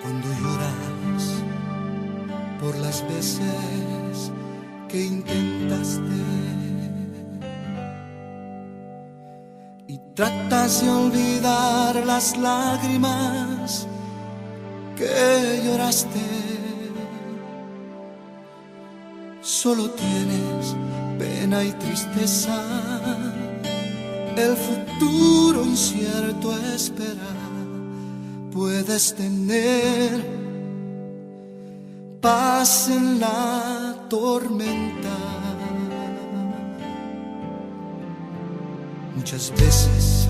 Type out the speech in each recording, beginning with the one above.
Cuando lloras por las veces que intentaste y tratas de olvidar las lágrimas que lloraste, solo tienes pena y tristeza, el futuro incierto espera. Puedes tener paz en la tormenta. Muchas veces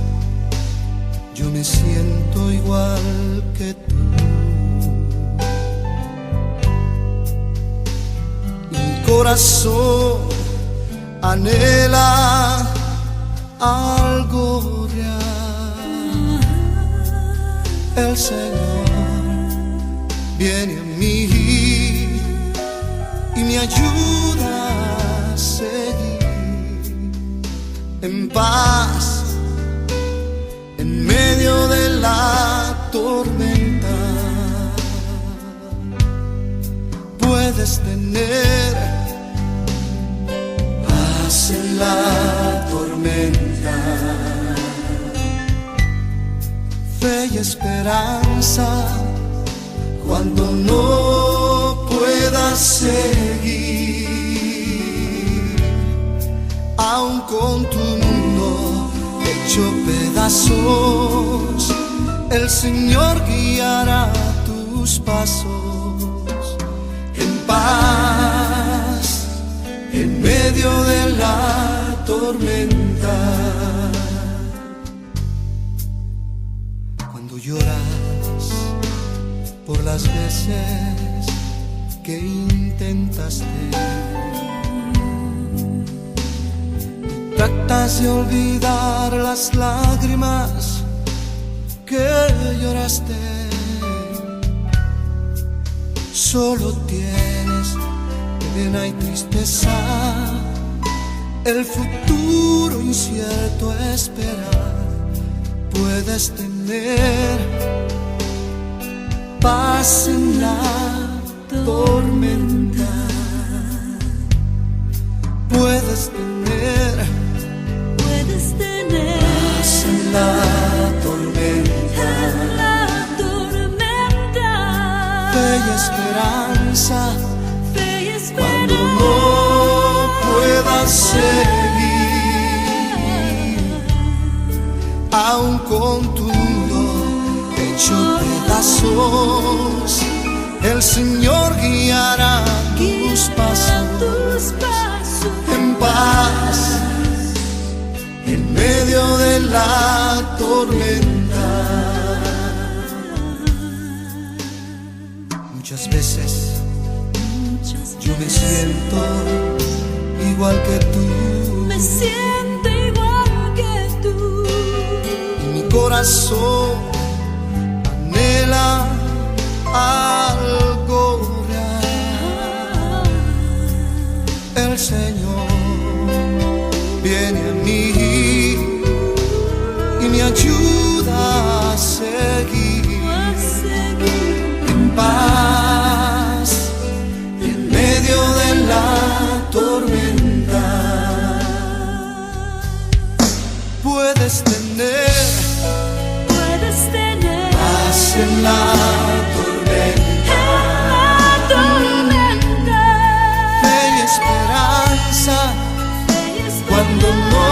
yo me siento igual que tú. Mi corazón anhela algo real. El Señor viene a mí y me ayuda a seguir en paz en medio de la tormenta. Puedes tener paz en la tormenta, fe y esperanza cuando no puedas seguir, aun con tu mundo hecho pedazos, el Señor guiará tus pasos en paz en medio de la tormenta. Cuando lloras por las veces que intentaste y tratas de olvidar las lágrimas que lloraste, solo tienes pena y tristeza, el futuro incierto espera. Puedes tener paz en la tormenta. Puedes tener paz en la tormenta, fe y esperanza cuando no puedas seguir, aun con tu mundo hecho pedazos, el Señor guiará tus pasos en paz en medio de la tormenta. Muchas veces yo me siento igual que tú, me siento igual que tú, y mi corazón anhela algo real. El Señor viene a mí y me ayuda a seguir en paz en medio de la tormenta. Puedes tener paz en la tormenta, fe y esperanza cuando no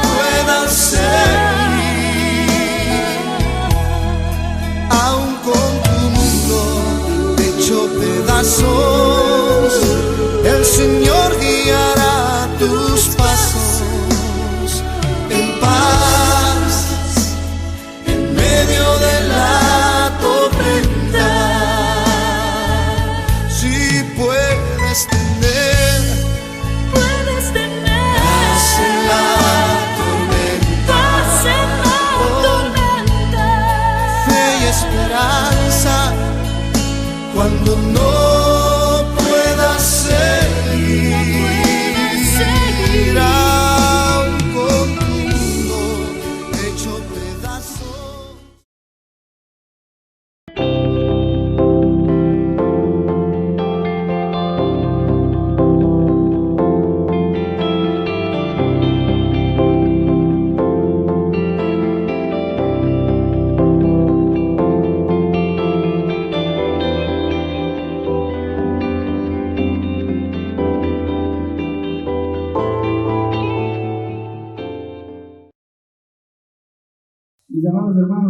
puedas seguir, aun con tu mundo hecho pedazos, el Señor guiará tus pasos en paz en medio de la tormenta. Si puedes tener paz en la tormenta, fe y esperanza cuando no puedas seguir, aun con tu mundo hecho pedazos.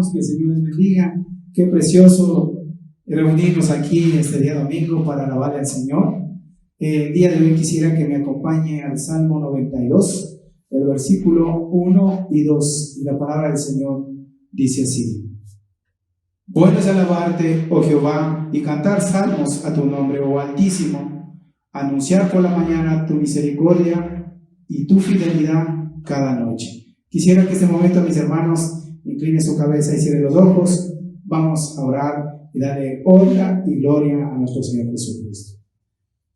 hermanos, que el Señor les bendiga. Qué precioso reunirnos aquí este día domingo para alabarle al Señor. El día de hoy quisiera que me acompañe al Salmo 92, el versículo 1 y 2, y la palabra del Señor dice así: Bueno es alabarte, oh Jehová, y cantar salmos a tu nombre, oh Altísimo, anunciar por la mañana tu misericordia y tu fidelidad cada noche. Quisiera que este momento, mis hermanos, incline su cabeza y cierre los ojos. Vamos a orar y darle honra y gloria a nuestro Señor Jesucristo.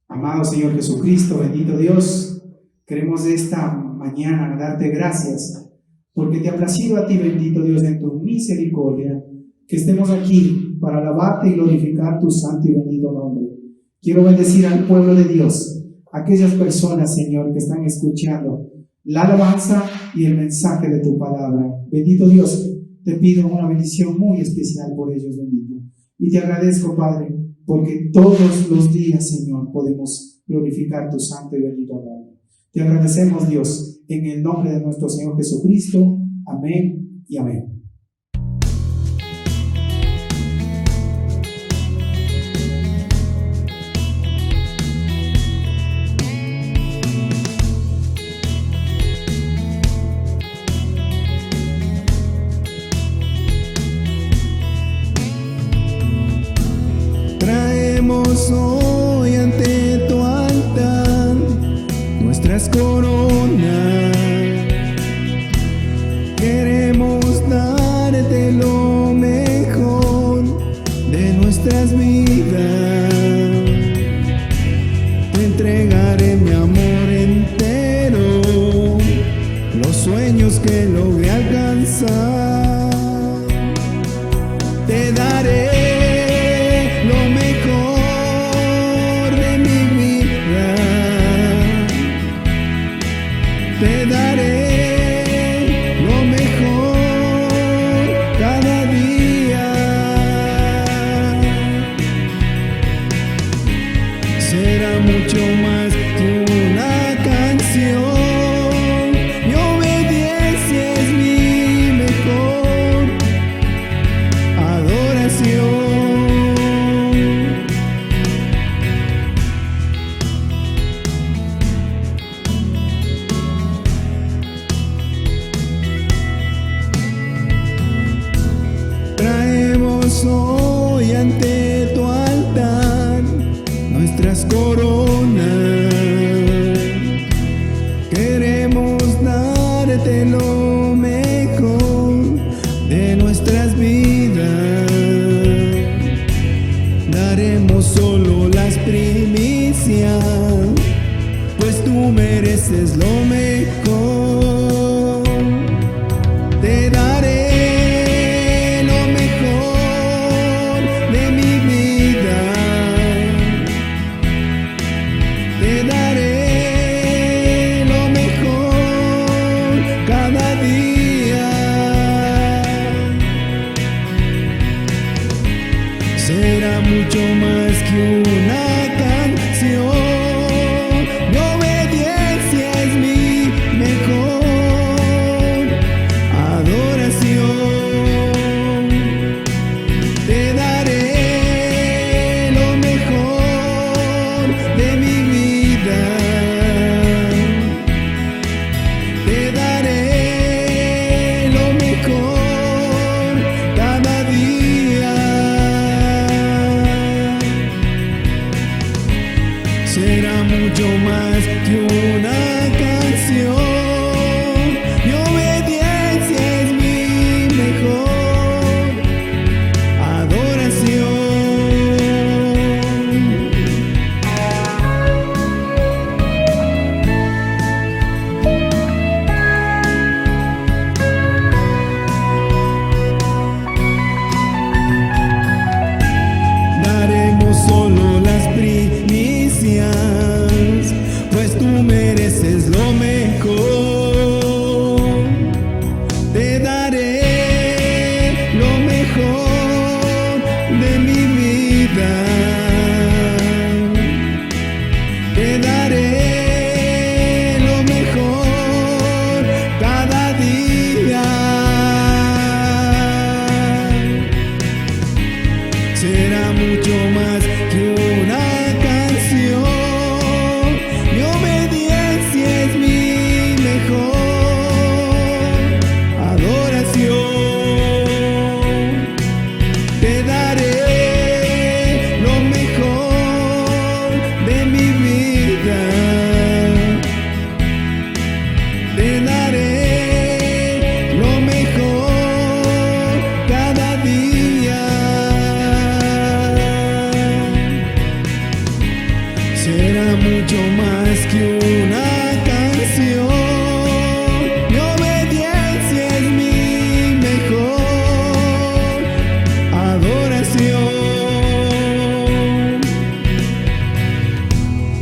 Amado Señor Jesucristo, bendito Dios, queremos esta mañana darte gracias porque te ha placido a ti, bendito Dios, en tu misericordia, que estemos aquí para alabarte y glorificar tu santo y bendito nombre. Quiero bendecir al pueblo de Dios, aquellas personas, Señor, que están escuchando la alabanza y el mensaje de tu palabra. Bendito Dios, te pido una bendición muy especial por ellos, bendito. Y te agradezco, Padre, porque todos los días, Señor, podemos glorificar tu santo y bendito nombre. Te agradecemos, Dios, en el nombre de nuestro Señor Jesucristo. Amén y amén. Traemos hoy ante tu altar nuestras coronas. Queremos darte lo mejor de nuestras vidas. Te entregaré mi amor entero, los sueños que logré alcanzar. Te daré te daré lo mejor cada día. Será mucho más que una canción. Mi obediencia es mi mejor adoración. Traemos hoy ante tu altar nuestras coronas. Queremos darte lo mejor de nuestras vidas. Daremos solo las primicias, pues tú mereces lo mejor. Te daré será mucho más que una canción. Mi obediencia es mi mejor adoración. Te daré lo mejor de mi vida. Te daré lo mejor cada día. Será mucho más que una canción. Mi obediencia es mi mejor adoración. Daremos solo las primicias, pues tú mereces lo mejor. Te daré lo mejor de mi vida. Te daré lo mejor cada día. mucho más que una canción. Mi obediencia es mi mejor adoración. Te daré lo mejor de mi vida. Te daré lo mejor cada día. Será mucho más que una canción. Mi obediencia es mi mejor adoración.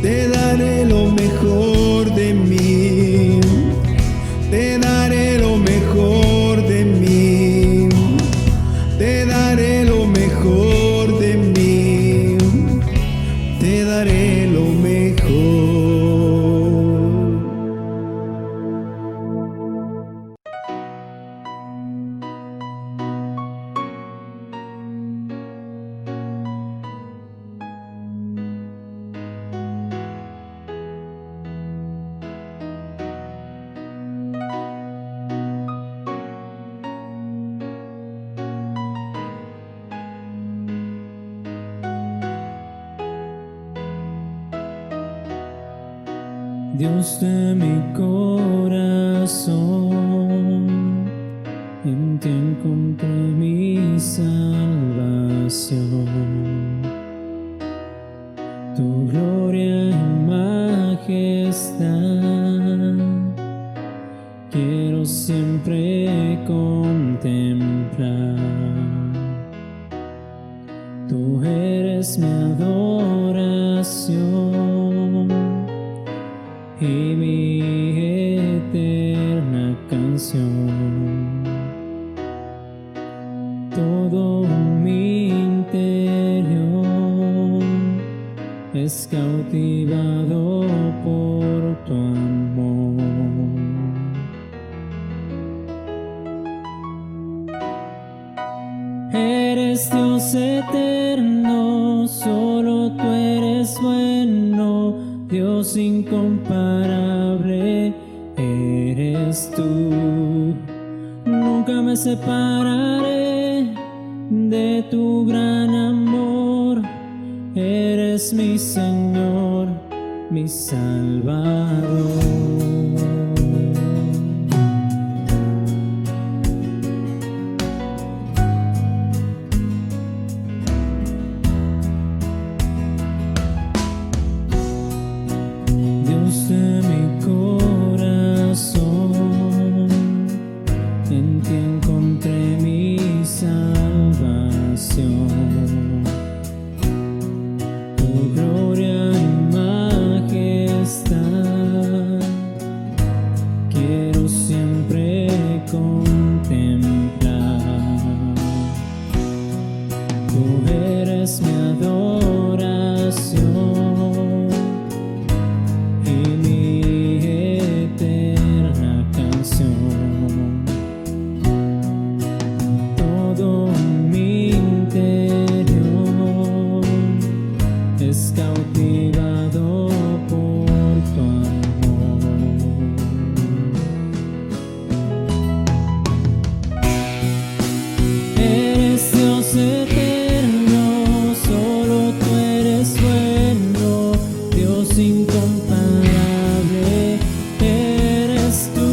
Te daré lo mejor de mí. Te daré lo mejor de mí. Te daré lo mejor de mí. Te daré lo mejor. Dios de mi corazón, en ti encontré mi salvación. Tu gloria y majestad quiero siempre contemplar. Tú eres mi adoración y mi eterna canción. Todo mi interior es cautivado por tu amor. Eres Dios eterno, solo tú eres bueno. Dios incomparable eres tú. Nunca me separaré de tu gran amor. Eres mi Señor, mi Salvador. Dios de mi corazón, en ti encontré mi salvación. Tu gloria y majestad quiero siempre contemplar. Tú eres mi adoración y mi eterna canción. Todo mi interior es cautivado por tu amor. Eres Dios eterno, solo tú eres bueno. Dios incomparable eres tú.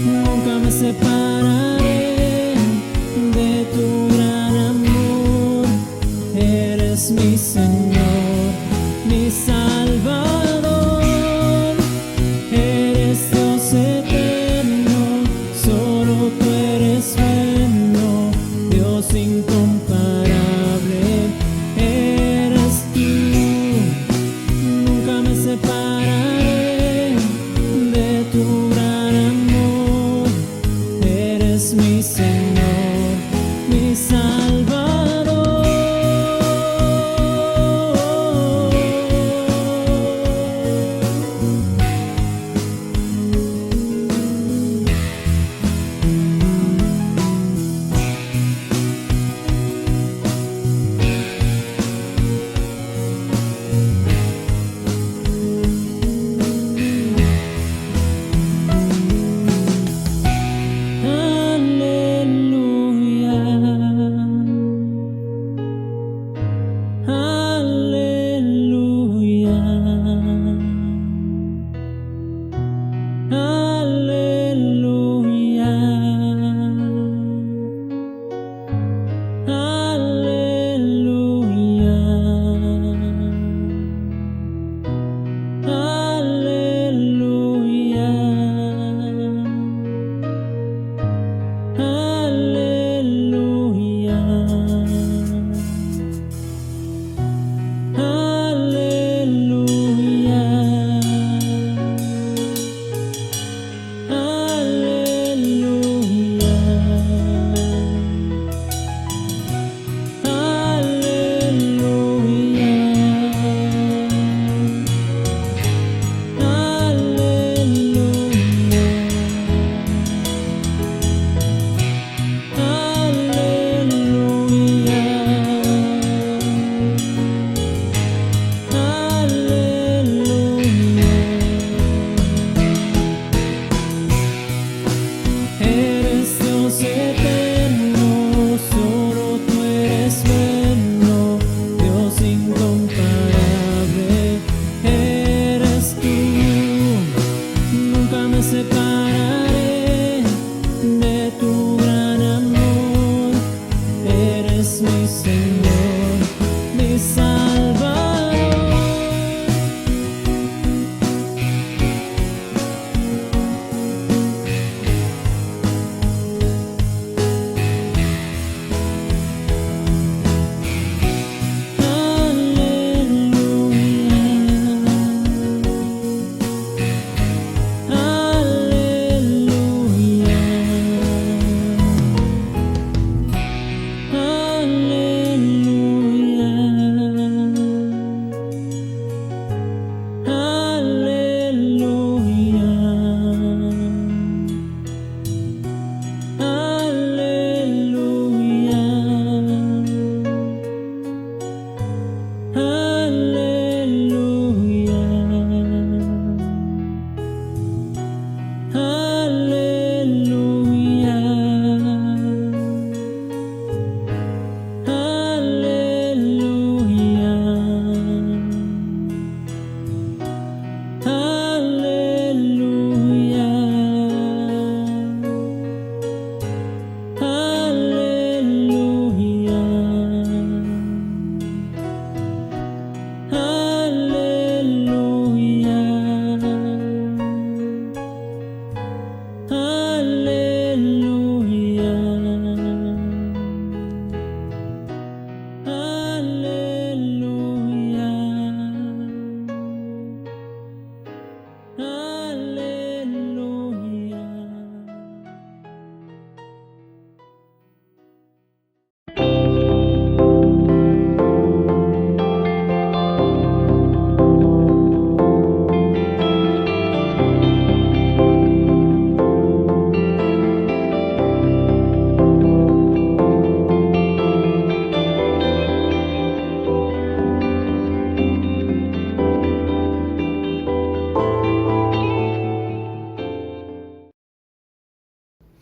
Nunca me separaré de tu gran amor. Eres mi Señor, mi Salvador. Eres Dios eterno, solo tú eres bueno. Dios incomparable eres tú. Nunca me separaré de tu gran amor. Eres mi Señor, mi Salvador. mi Señor, mi Salvador.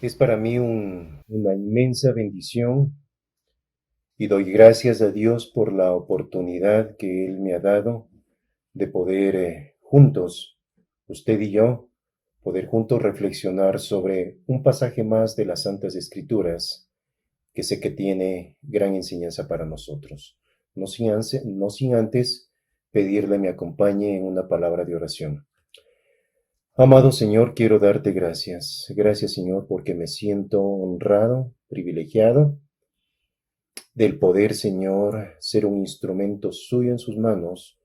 Es para mí una inmensa bendición y doy gracias a Dios por la oportunidad que Él me ha dado de poder juntos, usted y yo, poder juntos reflexionar sobre un pasaje más de las Santas Escrituras que sé que tiene gran enseñanza para nosotros. No sin antes pedirle me acompañe en una palabra de oración. Amado Señor, quiero darte gracias. Gracias, Señor, porque me siento honrado, privilegiado del poder, Señor, ser un instrumento suyo en sus manos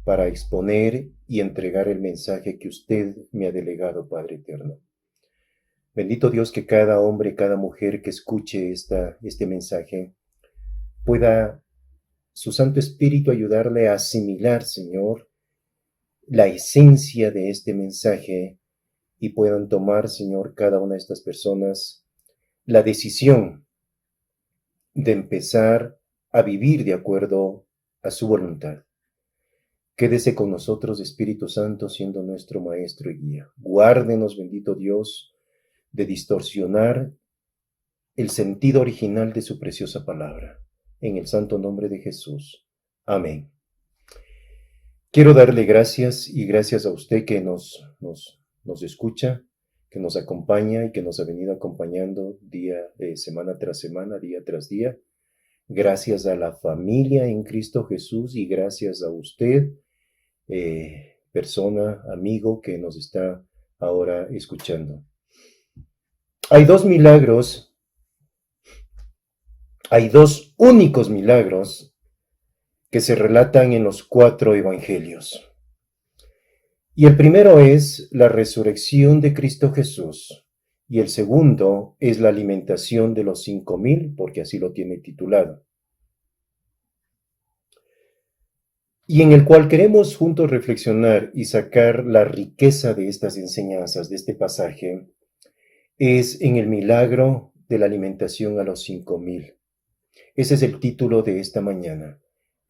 para exponer y entregar el mensaje que usted me ha delegado, Padre eterno. Bendito Dios, que cada hombre, cada mujer que escuche este mensaje pueda su Santo Espíritu ayudarle a asimilar, Señor, la esencia de este mensaje y puedan tomar, Señor, cada una de estas personas la decisión de empezar a vivir de acuerdo a su voluntad. Quédese con nosotros, Espíritu Santo, siendo nuestro Maestro y Guía. Guárdenos, bendito Dios, de distorsionar el sentido original de su preciosa palabra. En el santo nombre de Jesús. Amén. Quiero darle gracias y gracias a usted que nos escucha, que nos acompaña y que nos ha venido acompañando semana tras semana, día tras día. Gracias a la familia en Cristo Jesús y gracias a usted, persona, amigo que nos está ahora escuchando. Hay dos únicos milagros que se relatan en los 4 evangelios. Y el primero es la resurrección de Cristo Jesús, y el segundo es la alimentación de los 5,000, porque así lo tiene titulado. Y en el cual queremos juntos reflexionar y sacar la riqueza de estas enseñanzas, de este pasaje, es en el milagro de la alimentación a los 5,000. Ese es el título de esta mañana.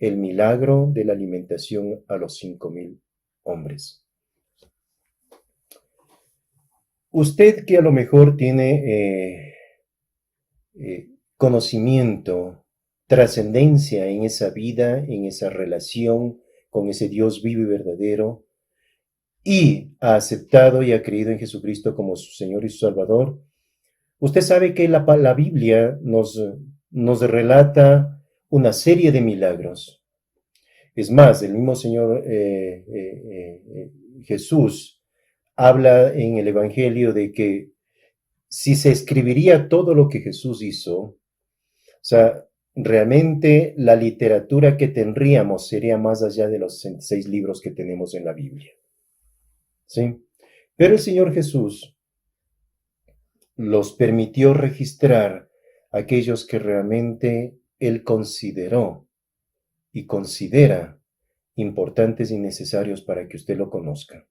El milagro de la alimentación a los 5,000 hombres. Usted que a lo mejor tiene conocimiento, trascendencia en esa vida, en esa relación con ese Dios vivo y verdadero, y ha aceptado y ha creído en Jesucristo como su Señor y su Salvador, usted sabe que la Biblia nos nos relata una serie de milagros. Es más, el mismo Señor Jesús habla en el Evangelio de que si se escribiría todo lo que Jesús hizo, o sea, realmente la literatura que tendríamos sería más allá de los 66 libros que tenemos en la Biblia. ¿Sí? Pero el Señor Jesús los permitió registrar aquellos que realmente Él consideró y considera importantes y necesarios para que usted lo conozca.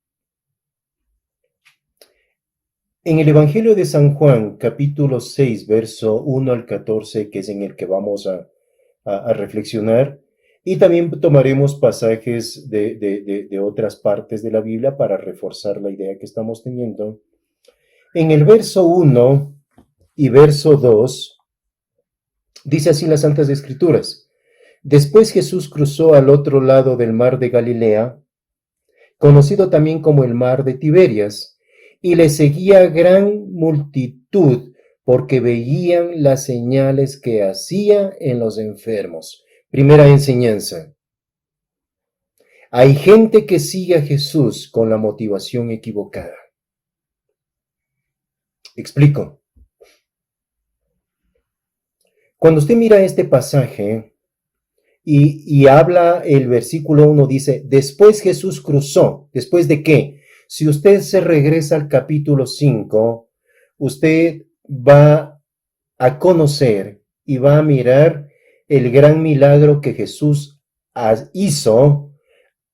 En el Evangelio de San Juan, capítulo 6, verso 1 al 14, que es en el que vamos a reflexionar, y también tomaremos pasajes de otras partes de la Biblia para reforzar la idea que estamos teniendo. En el verso 1 y verso 2, dice así las Santas Escrituras: Después Jesús cruzó al otro lado del mar de Galilea, conocido también como el mar de Tiberias, y le seguía gran multitud porque veían las señales que hacía en los enfermos. Primera enseñanza. Hay gente que sigue a Jesús con la motivación equivocada. Explico. Cuando usted mira este pasaje y habla el versículo 1, dice, después Jesús cruzó. ¿Después de qué? Si usted se regresa al capítulo 5, usted va a conocer y va a mirar el gran milagro que Jesús hizo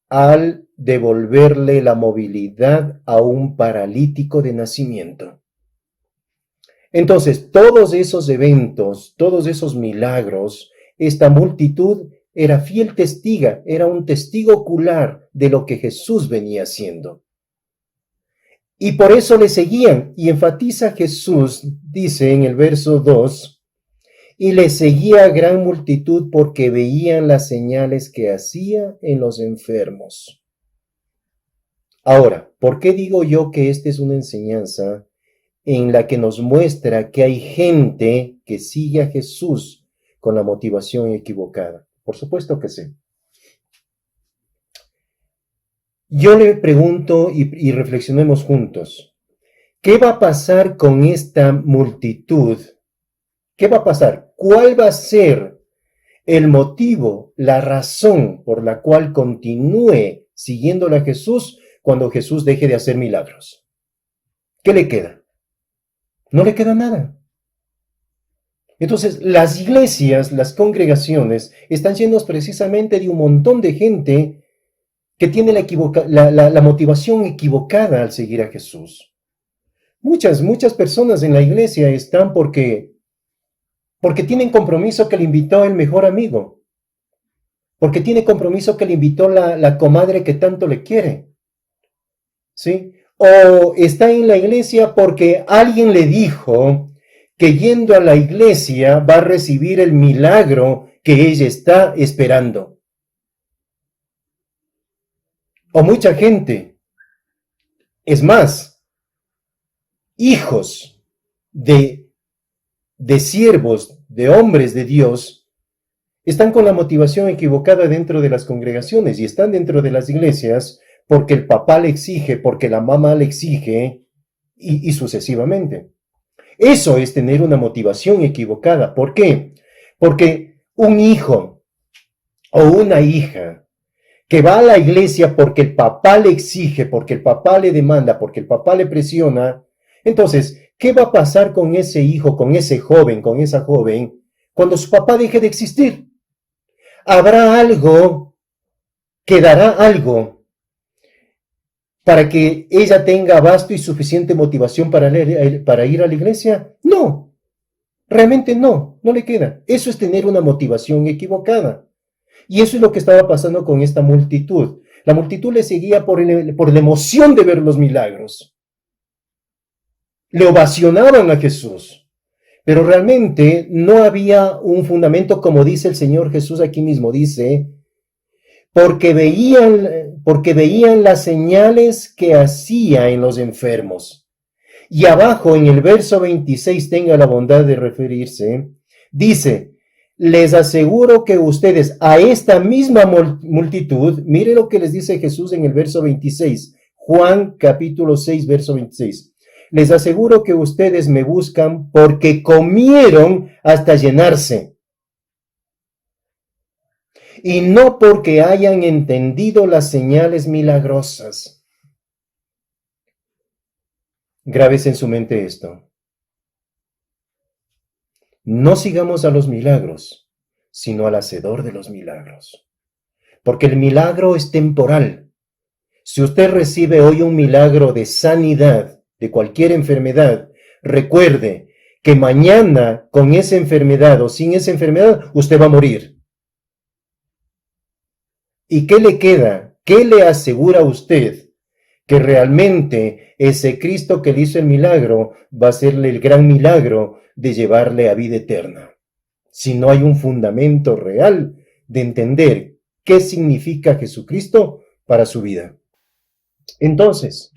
al devolverle la movilidad a un paralítico de nacimiento. Entonces, todos esos eventos, todos esos milagros, esta multitud era fiel testiga, era un testigo ocular de lo que Jesús venía haciendo. Y por eso le seguían, y enfatiza Jesús, dice en el verso 2, y le seguía gran multitud porque veían las señales que hacía en los enfermos. Ahora, ¿por qué digo yo que esta es una enseñanza en la que nos muestra que hay gente que sigue a Jesús con la motivación equivocada? Por supuesto que sí. Yo le pregunto y reflexionemos juntos, ¿qué va a pasar con esta multitud? ¿Qué va a pasar? ¿Cuál va a ser el motivo, la razón por la cual continúe siguiéndole a Jesús cuando Jesús deje de hacer milagros? ¿Qué le queda? No le queda nada. Entonces, las iglesias, las congregaciones, están llenas precisamente de un montón de gente que tiene la motivación equivocada al seguir a Jesús. Muchas personas en la iglesia están porque tienen compromiso que le invitó el mejor amigo, porque tiene compromiso que le invitó la comadre que tanto le quiere, ¿sí? O está en la iglesia porque alguien le dijo que yendo a la iglesia va a recibir el milagro que ella está esperando. O mucha gente, es más, hijos de siervos, de hombres de Dios, están con la motivación equivocada dentro de las congregaciones y están dentro de las iglesias porque el papá le exige, porque la mamá le exige y sucesivamente. Eso es tener una motivación equivocada. ¿Por qué? Porque un hijo o una hija que va a la iglesia porque el papá le exige, porque el papá le demanda, porque el papá le presiona, entonces, ¿qué va a pasar con ese hijo, con ese joven, con esa joven, cuando su papá deje de existir? ¿Habrá algo, quedará algo para que ella tenga abasto y suficiente motivación para ir a la iglesia? No, realmente no le queda. Eso es tener una motivación equivocada. Y eso es lo que estaba pasando con esta multitud. La multitud le seguía por la emoción de ver los milagros. Le ovacionaban a Jesús. Pero realmente no había un fundamento, como dice el Señor Jesús aquí mismo. Dice, porque veían las señales que hacía en los enfermos. Y abajo en el verso 26, tenga la bondad de referirse, dice, les aseguro que ustedes, a esta misma multitud, mire lo que les dice Jesús en el verso 26, Juan capítulo 6, verso 26. Les aseguro que ustedes me buscan porque comieron hasta llenarse, y no porque hayan entendido las señales milagrosas. Grábese en su mente esto. No sigamos a los milagros, sino al hacedor de los milagros. Porque el milagro es temporal. Si usted recibe hoy un milagro de sanidad de cualquier enfermedad, recuerde que mañana con esa enfermedad o sin esa enfermedad, usted va a morir. ¿Y qué le queda? ¿Qué le asegura a usted? Que realmente ese Cristo que le hizo el milagro va a hacerle el gran milagro de llevarle a vida eterna. Si no hay un fundamento real de entender qué significa Jesucristo para su vida. Entonces,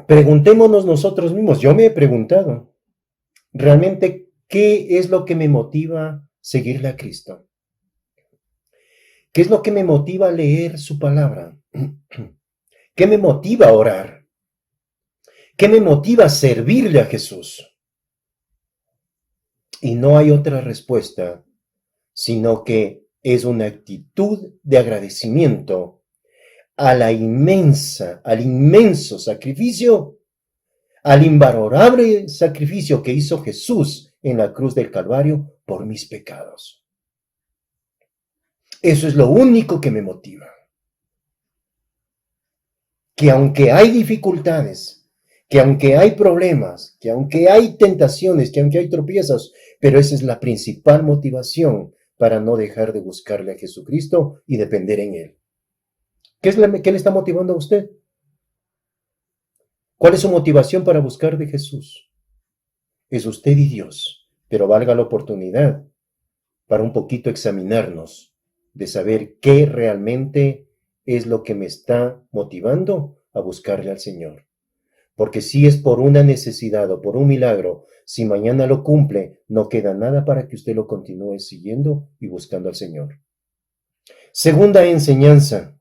preguntémonos nosotros mismos. Yo me he preguntado, realmente, ¿qué es lo que me motiva a seguirle a Cristo? ¿Qué es lo que me motiva a leer su palabra? ¿Qué me motiva a orar? ¿Qué me motiva a servirle a Jesús? Y no hay otra respuesta, sino que es una actitud de agradecimiento al inmenso sacrificio, al invalorable sacrificio que hizo Jesús en la cruz del Calvario por mis pecados. Eso es lo único que me motiva. Que aunque hay dificultades, que aunque hay problemas, que aunque hay tentaciones, que aunque hay tropiezos, pero esa es la principal motivación para no dejar de buscarle a Jesucristo y depender en Él. ¿Qué le está motivando a usted? ¿Cuál es su motivación para buscar de Jesús? Es usted y Dios, pero valga la oportunidad para un poquito examinarnos de saber qué realmente es lo que me está motivando a buscarle al Señor. Porque si es por una necesidad o por un milagro, si mañana lo cumple, no queda nada para que usted lo continúe siguiendo y buscando al Señor. Segunda enseñanza.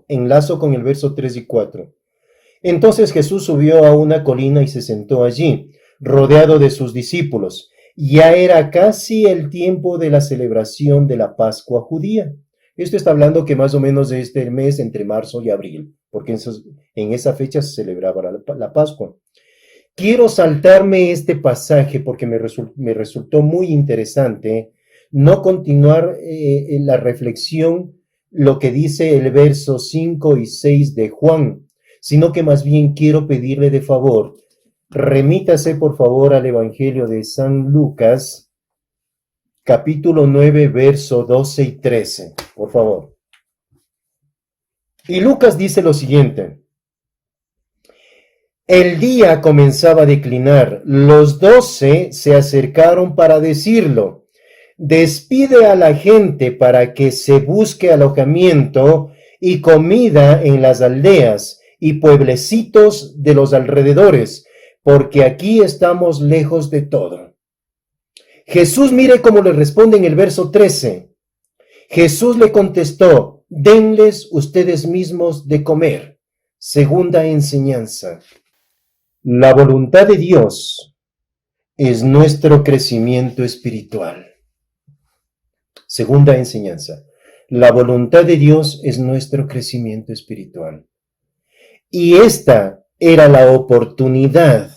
Enlazo con el verso 3 y 4. Entonces Jesús subió a una colina y se sentó allí, rodeado de sus discípulos. Ya era casi el tiempo de la celebración de la Pascua judía. Esto está hablando que más o menos de este mes entre marzo y abril, porque en esa fecha se celebraba la Pascua. Quiero saltarme este pasaje porque me resultó muy interesante no continuar la reflexión, lo que dice el verso 5 y 6 de Juan, sino que más bien quiero pedirle de favor, remítase por favor al Evangelio de San Lucas, capítulo 9, verso 12 y 13, por favor. Y Lucas dice lo siguiente: el día comenzaba a declinar, los 12 se acercaron para decirlo, despide a la gente para que se busque alojamiento y comida en las aldeas y pueblecitos de los alrededores, porque aquí estamos lejos de todo. Jesús, mire cómo le responde en el verso 13. Jesús le contestó, denles ustedes mismos de comer. Segunda enseñanza. La voluntad de Dios es nuestro crecimiento espiritual. Segunda enseñanza. La voluntad de Dios es nuestro crecimiento espiritual. Y esta era la oportunidad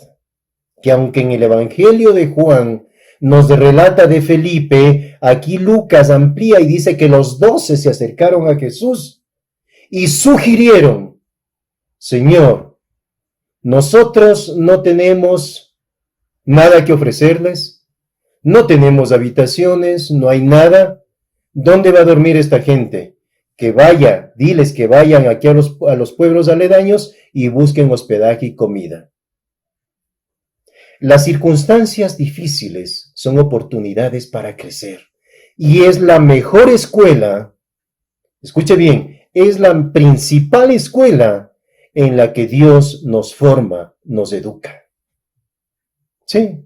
que, aunque en el Evangelio de Juan nos relata de Felipe, aquí Lucas amplía y dice que los 12 se acercaron a Jesús y sugirieron, Señor, nosotros no tenemos nada que ofrecerles, no tenemos habitaciones, no hay nada. ¿Dónde va a dormir esta gente? Que vaya, diles que vayan aquí a los pueblos aledaños y busquen hospedaje y comida. Las circunstancias difíciles son oportunidades para crecer. Y es la mejor escuela, escuche bien, es la principal escuela en la que Dios nos forma, nos educa. Sí.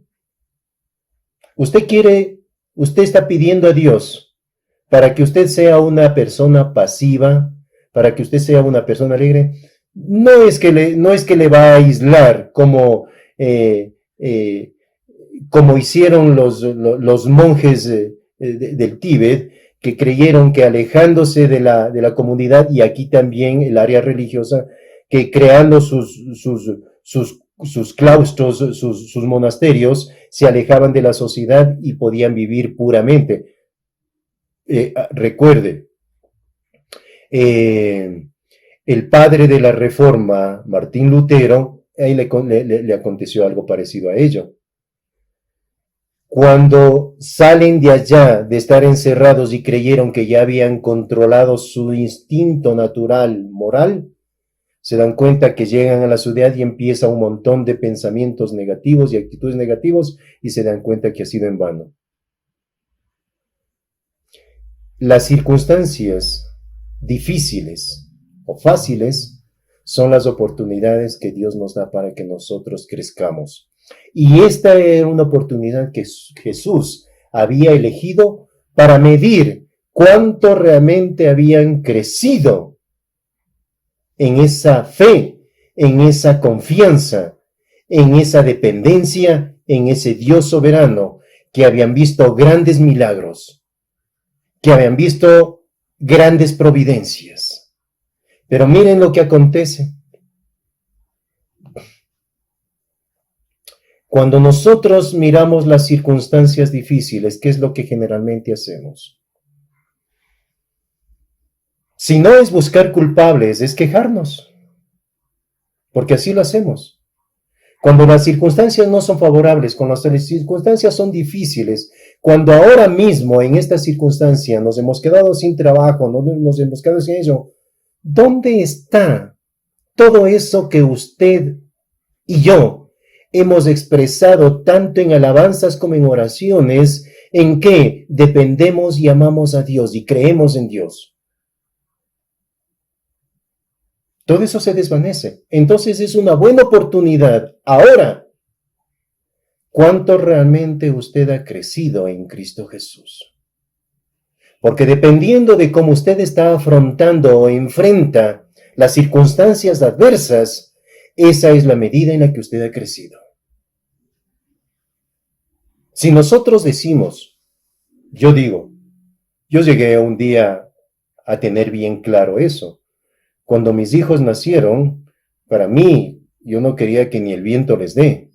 usted está pidiendo a Dios para que usted sea una persona pasiva, para que usted sea una persona alegre. No es que le va a aislar como hicieron los monjes del Tíbet, que creyeron que alejándose de la comunidad, y aquí también el área religiosa, que creando sus claustros, sus monasterios, se alejaban de la sociedad y podían vivir puramente. Recuerde, el padre de la Reforma, Martín Lutero, ahí le aconteció algo parecido a ello. Cuando salen de allá, de estar encerrados y creyeron que ya habían controlado su instinto natural, moral, se dan cuenta que llegan a la ciudad y empieza un montón de pensamientos negativos y actitudes negativas, y se dan cuenta que ha sido en vano. Las circunstancias difíciles o fáciles son las oportunidades que Dios nos da para que nosotros crezcamos. Y esta era una oportunidad que Jesús había elegido para medir cuánto realmente habían crecido en esa fe, en esa confianza, en esa dependencia, en ese Dios soberano, que habían visto grandes milagros, que habían visto grandes providencias. Pero miren lo que acontece. Cuando nosotros miramos las circunstancias difíciles, ¿qué es lo que generalmente hacemos? Si no es buscar culpables, es quejarnos, porque así lo hacemos. Cuando las circunstancias no son favorables, cuando las circunstancias son difíciles, cuando ahora mismo en esta circunstancia nos hemos quedado sin trabajo, nos hemos quedado sin eso, ¿dónde está todo eso que usted y yo hemos expresado tanto en alabanzas como en oraciones, en que dependemos y amamos a Dios y creemos en Dios? Todo eso se desvanece. Entonces es una buena oportunidad ahora. ¿Cuánto realmente usted ha crecido en Cristo Jesús? Porque dependiendo de cómo usted está afrontando o enfrenta las circunstancias adversas, esa es la medida en la que usted ha crecido. Si nosotros decimos, yo llegué un día a tener bien claro eso. Cuando mis hijos nacieron, para mí, yo no quería que ni el viento les dé.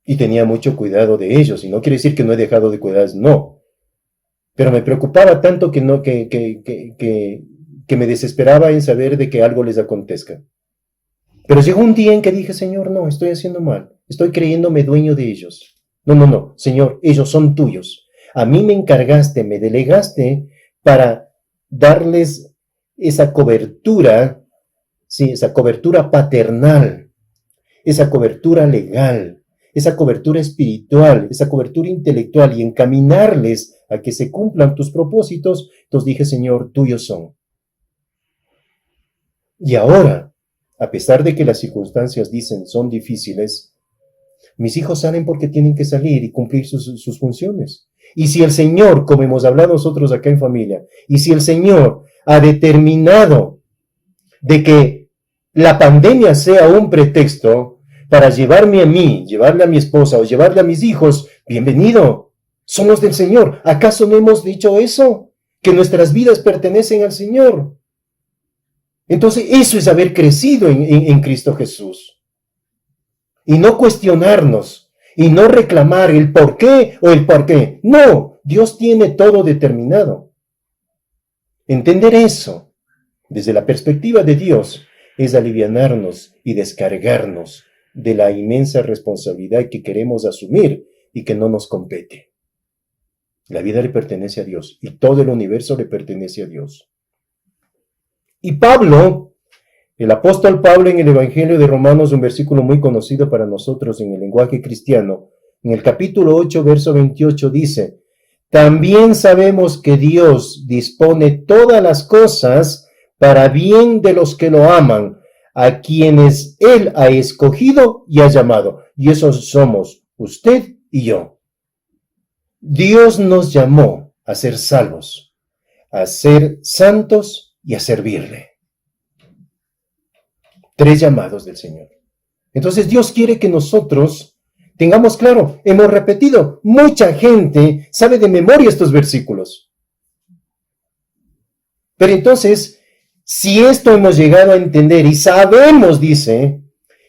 Y tenía mucho cuidado de ellos. Y no quiere decir que no he dejado de cuidarlos, no. Pero me preocupaba tanto que me desesperaba en saber de que algo les acontezca. Pero llegó un día en que dije, Señor, no, estoy haciendo mal. Estoy creyéndome dueño de ellos. No, Señor, ellos son tuyos. A mí me encargaste, me delegaste para darles esa cobertura, sí, esa cobertura paternal, esa cobertura legal, esa cobertura espiritual, esa cobertura intelectual, y encaminarles a que se cumplan tus propósitos. Entonces dije, Señor, tuyos son. Y ahora, a pesar de que las circunstancias dicen son difíciles, mis hijos salen porque tienen que salir y cumplir sus funciones. Y si el Señor, como hemos hablado nosotros acá en familia, y si el Señor ha determinado de que la pandemia sea un pretexto para llevarme a mí, llevarle a mi esposa o llevarle a mis hijos, bienvenido, somos del Señor. ¿Acaso no hemos dicho eso? Que nuestras vidas pertenecen al Señor. Entonces eso es haber crecido en Cristo Jesús. Y no cuestionarnos, y no reclamar el por qué o el por qué. No, Dios tiene todo determinado. Entender eso desde la perspectiva de Dios es alivianarnos y descargarnos de la inmensa responsabilidad que queremos asumir y que no nos compete. La vida le pertenece a Dios y todo el universo le pertenece a Dios. Y Pablo, el apóstol Pablo, en el Evangelio de Romanos, un versículo muy conocido para nosotros en el lenguaje cristiano, en el capítulo 8, verso 28 dice: también sabemos que Dios dispone todas las cosas para bien de los que lo aman, a quienes Él ha escogido y ha llamado. Y esos somos usted y yo. Dios nos llamó a ser salvos, a ser santos y a servirle. 3 llamados del Señor. Entonces Dios quiere que nosotros tengamos claro, hemos repetido, mucha gente sabe de memoria estos versículos. Pero entonces, si esto hemos llegado a entender y sabemos, dice,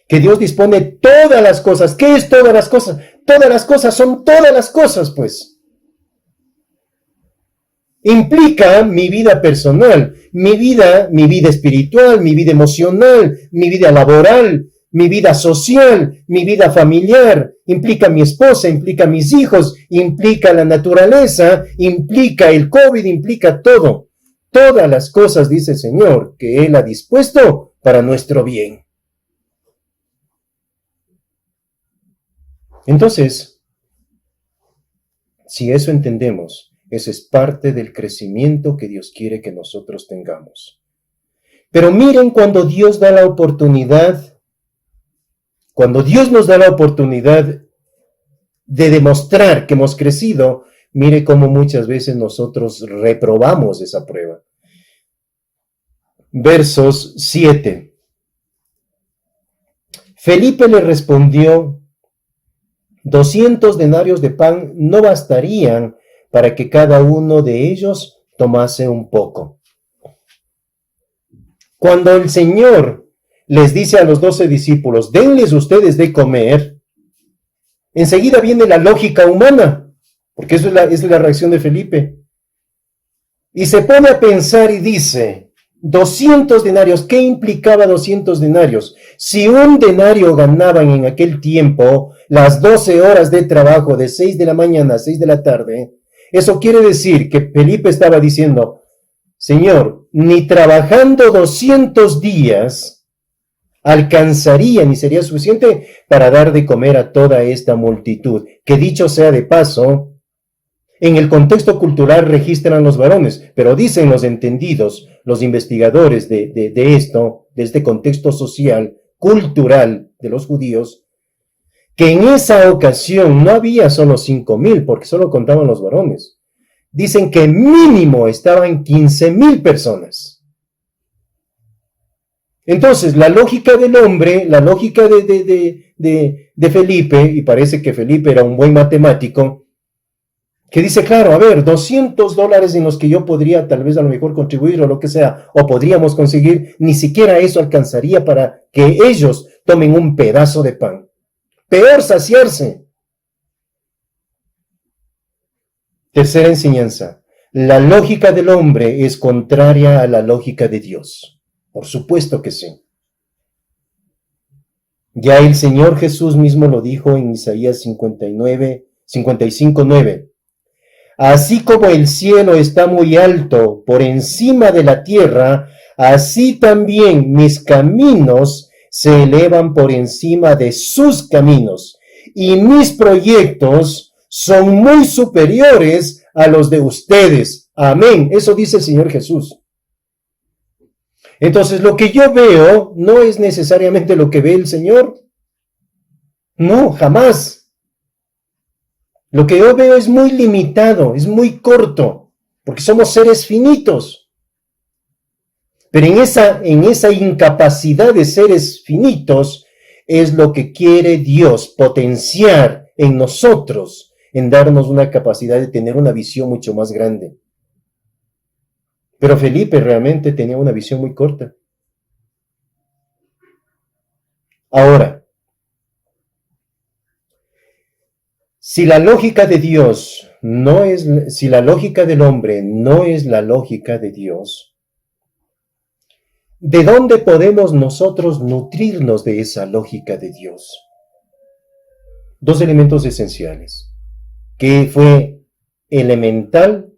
que Dios dispone todas las cosas. ¿Qué es todas las cosas? Todas las cosas son todas las cosas, pues. Implica mi vida personal, mi vida espiritual, mi vida emocional, mi vida laboral, mi vida social, mi vida familiar, implica mi esposa, implica mis hijos, implica la naturaleza, implica el COVID, implica todo. Todas las cosas, dice el Señor, que Él ha dispuesto para nuestro bien. Entonces, si eso entendemos, eso es parte del crecimiento que Dios quiere que nosotros tengamos. Pero miren cuando Dios da la oportunidad, cuando Dios nos da la oportunidad de demostrar que hemos crecido, mire cómo muchas veces nosotros reprobamos esa prueba. Versos 7. Felipe le respondió, 200 denarios de pan no bastarían para que cada uno de ellos tomase un poco. Cuando el Señor les dice a los 12 discípulos, denles ustedes de comer, enseguida viene la lógica humana, porque eso es la reacción de Felipe. Y se pone a pensar y dice, 200 denarios, ¿qué implicaba 200 denarios? Si un denario ganaban en aquel tiempo las 12 horas de trabajo de 6 de la mañana a 6 de la tarde, eso quiere decir que Felipe estaba diciendo, Señor, ni trabajando 200 días alcanzaría ni sería suficiente para dar de comer a toda esta multitud. Que dicho sea de paso, en el contexto cultural registran los varones, pero dicen los entendidos, los investigadores de esto, de este contexto social, cultural de los judíos, que en esa ocasión no había solo 5,000, porque solo contaban los varones. Dicen que mínimo estaban 15,000 personas. Entonces, la lógica del hombre, la lógica de Felipe, y parece que Felipe era un buen matemático, que dice, claro, a ver, $200 en los que yo podría tal vez a lo mejor contribuir o lo que sea, o podríamos conseguir, ni siquiera eso alcanzaría para que ellos tomen un pedazo de pan. Peor saciarse. Tercera enseñanza. La lógica del hombre es contraria a la lógica de Dios. Por supuesto que sí. Ya el Señor Jesús mismo lo dijo en Isaías 55:9. Así como el cielo está muy alto por encima de la tierra, así también mis caminos se elevan por encima de sus caminos, y mis proyectos son muy superiores a los de ustedes. Amén. Eso dice el Señor Jesús. Entonces, lo que yo veo no es necesariamente lo que ve el Señor. No, jamás. Lo que yo veo es muy limitado, es muy corto, porque somos seres finitos. Pero en esa incapacidad de seres finitos es lo que quiere Dios potenciar en nosotros, en darnos una capacidad de tener una visión mucho más grande. Pero Felipe realmente tenía una visión muy corta. Ahora, si la lógica de Dios si la lógica del hombre no es la lógica de Dios, ¿de dónde podemos nosotros nutrirnos de esa lógica de Dios? 2 elementos esenciales, que fue elemental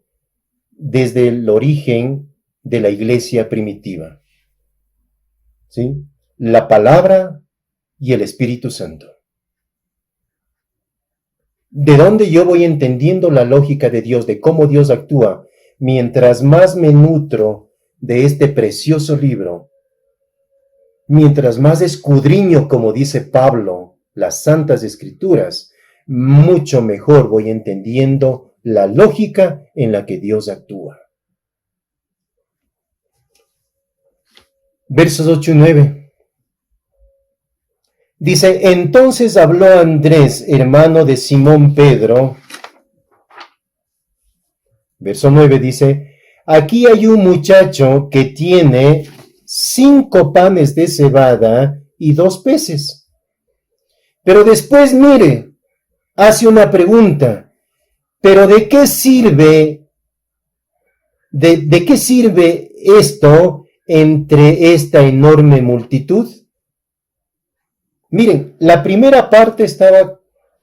desde el origen de la iglesia primitiva. ¿Sí? La palabra y el Espíritu Santo. ¿De dónde yo voy entendiendo la lógica de Dios, de cómo Dios actúa? Mientras más me nutro de este precioso libro, mientras más escudriño, como dice Pablo, las Santas Escrituras, mucho mejor voy entendiendo la lógica en la que Dios actúa. Versos 8 y 9. Dice, entonces habló Andrés, hermano de Simón Pedro. Verso 9 dice, aquí hay un muchacho que tiene 5 panes de cebada y 2 peces. Pero después, mire, hace una pregunta. ¿Pero de qué sirve? ¿De qué sirve esto entre esta enorme multitud? Miren, la primera parte estaba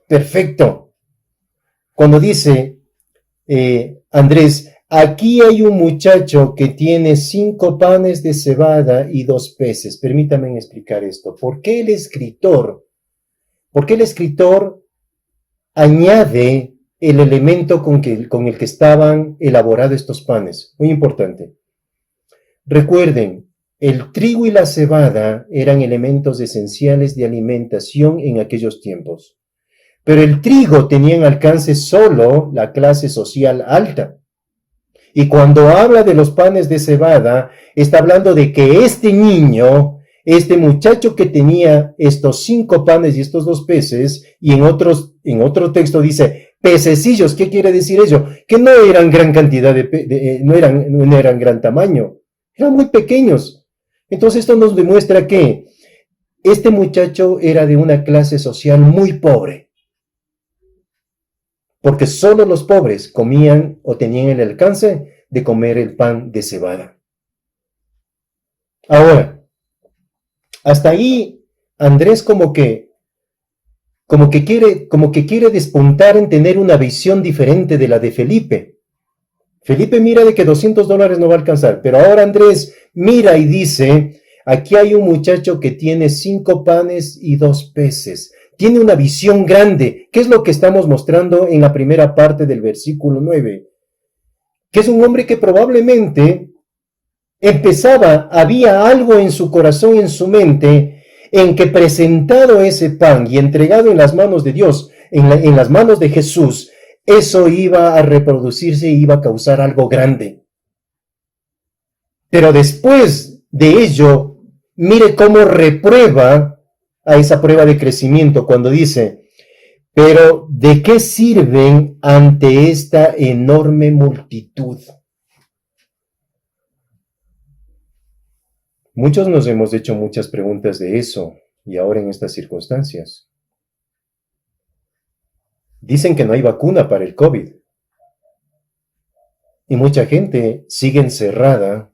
perfecto. Cuando dice Andrés, aquí hay un muchacho que tiene 5 panes de cebada y 2 peces. Permítanme explicar esto. ¿Por qué el escritor añade el elemento con el que estaban elaborados estos panes? Muy importante. Recuerden, el trigo y la cebada eran elementos esenciales de alimentación en aquellos tiempos. Pero el trigo tenía en alcance solo la clase social alta. Y cuando habla de los panes de cebada, está hablando de que este niño, este muchacho que tenía estos 5 panes y estos 2 peces, y en otro texto dice pececillos. ¿Qué quiere decir eso? Que no eran gran cantidad no eran gran tamaño, eran muy pequeños. Entonces esto nos demuestra que este muchacho era de una clase social muy pobre, porque solo los pobres comían o tenían el alcance de comer el pan de cebada. Ahora, hasta ahí Andrés como que quiere despuntar en tener una visión diferente de la de Felipe. Felipe mira de que $200 no va a alcanzar, pero ahora Andrés mira y dice, aquí hay un muchacho que tiene 5 panes y 2 peces. Tiene una visión grande. ¿Qué es lo que estamos mostrando en la primera parte del versículo 9? Que es un hombre que probablemente había algo en su corazón, en su mente, en que presentado ese pan y entregado en las manos de Dios, en las manos de Jesús, eso iba a reproducirse y iba a causar algo grande. Pero después de ello, mire cómo reprueba a esa prueba de crecimiento cuando dice, pero ¿de qué sirven ante esta enorme multitud? Muchos nos hemos hecho muchas preguntas de eso, y ahora en estas circunstancias. Dicen que no hay vacuna para el COVID. Y mucha gente sigue encerrada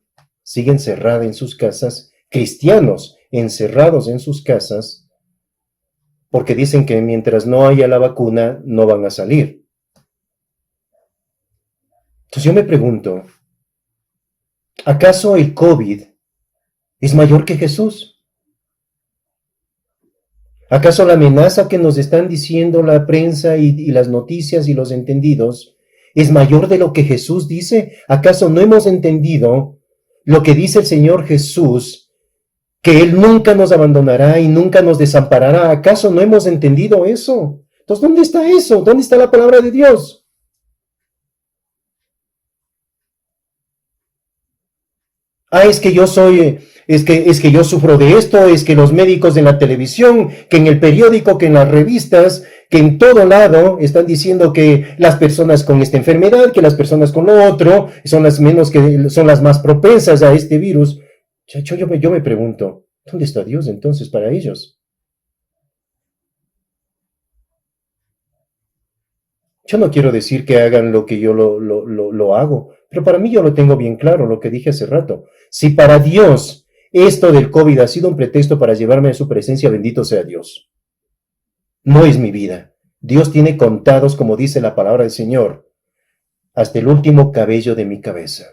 en sus casas, cristianos encerrados en sus casas, porque dicen que mientras no haya la vacuna, no van a salir. Entonces yo me pregunto, ¿acaso el COVID es mayor que Jesús? ¿Acaso la amenaza que nos están diciendo la prensa y las noticias y los entendidos es mayor de lo que Jesús dice? ¿Acaso no hemos entendido lo que dice el Señor Jesús, que Él nunca nos abandonará y nunca nos desamparará? ¿Acaso no hemos entendido eso? Entonces, ¿dónde está eso? ¿Dónde está la palabra de Dios? Es que yo sufro de esto, es que los médicos en la televisión, que en el periódico, que en las revistas, que en todo lado están diciendo que las personas con esta enfermedad, que las personas con lo otro, son las más propensas a este virus. Yo me pregunto, ¿dónde está Dios entonces para ellos? Yo no quiero decir que hagan lo que yo lo hago, pero para mí yo lo tengo bien claro, lo que dije hace rato. Si para Dios esto del COVID ha sido un pretexto para llevarme a su presencia, bendito sea Dios. No es mi vida. Dios tiene contados, como dice la palabra del Señor, hasta el último cabello de mi cabeza.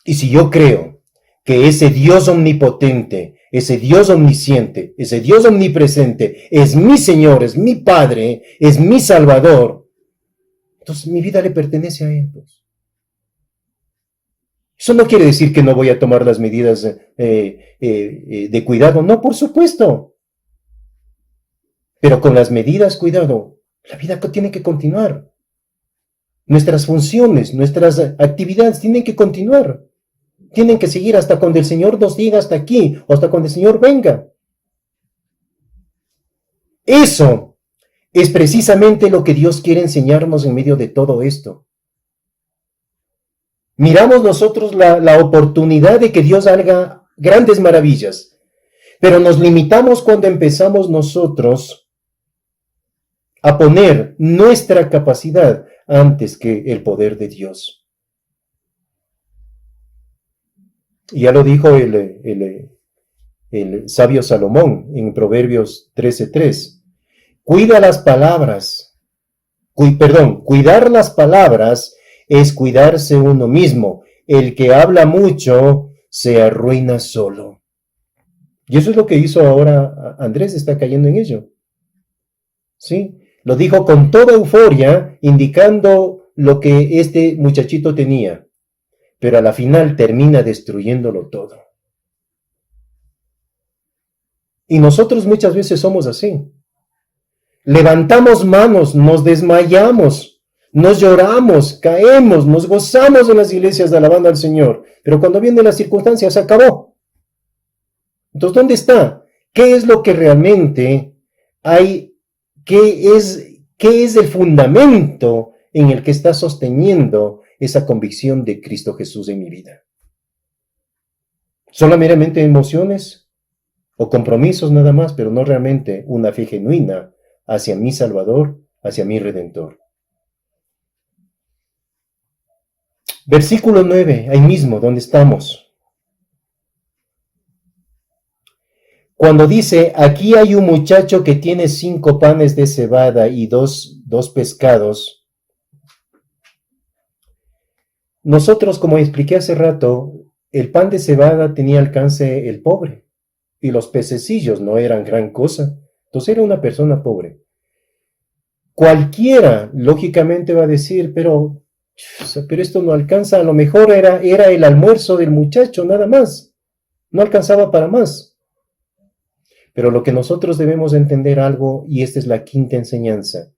Y si yo creo que ese Dios omnipotente, ese Dios omnisciente, ese Dios omnipresente es mi Señor, es mi Padre, es mi Salvador, entonces mi vida le pertenece a Él. Eso no quiere decir que no voy a tomar las medidas de cuidado. No, por supuesto. Pero con las medidas, cuidado, La vida tiene que continuar. Nuestras funciones, nuestras actividades tienen que continuar. Tienen que seguir hasta cuando el Señor nos diga hasta aquí, o hasta cuando el Señor venga. Eso es precisamente lo que Dios quiere enseñarnos en medio de todo esto. Miramos nosotros la oportunidad de que Dios haga grandes maravillas, pero nos limitamos cuando empezamos nosotros a poner nuestra capacidad antes que el poder de Dios. Y ya lo dijo el sabio Salomón en Proverbios 13:3. Cuidar las palabras es cuidarse uno mismo. El que habla mucho se arruina solo. Y eso es lo que hizo ahora Andrés, está cayendo en ello. ¿Sí? Lo dijo con toda euforia, indicando lo que este muchachito tenía. Pero a la final termina destruyéndolo todo. Y nosotros muchas veces somos así. Levantamos manos, nos desmayamos, nos lloramos, caemos, nos gozamos en las iglesias alabando al Señor. Pero cuando vienen las circunstancias, se acabó. Entonces, ¿dónde está? ¿Qué es lo que realmente hay? ¿Qué es el fundamento en el que está sosteniendo esa convicción de Cristo Jesús en mi vida? ¿Solo meramente emociones o compromisos nada más, pero no realmente una fe genuina hacia mi Salvador, hacia mi Redentor? Versículo 9, ahí mismo donde estamos. Cuando dice, aquí hay un muchacho que tiene 5 panes de cebada y dos pescados. Nosotros, como expliqué hace rato, el pan de cebada tenía alcance el pobre y los pececillos no eran gran cosa. Entonces era una persona pobre. Cualquiera, lógicamente, va a decir, pero esto no alcanza. A lo mejor era el almuerzo del muchacho, nada más. No alcanzaba para más. Pero lo que nosotros debemos entender algo, y esta es la quinta enseñanza.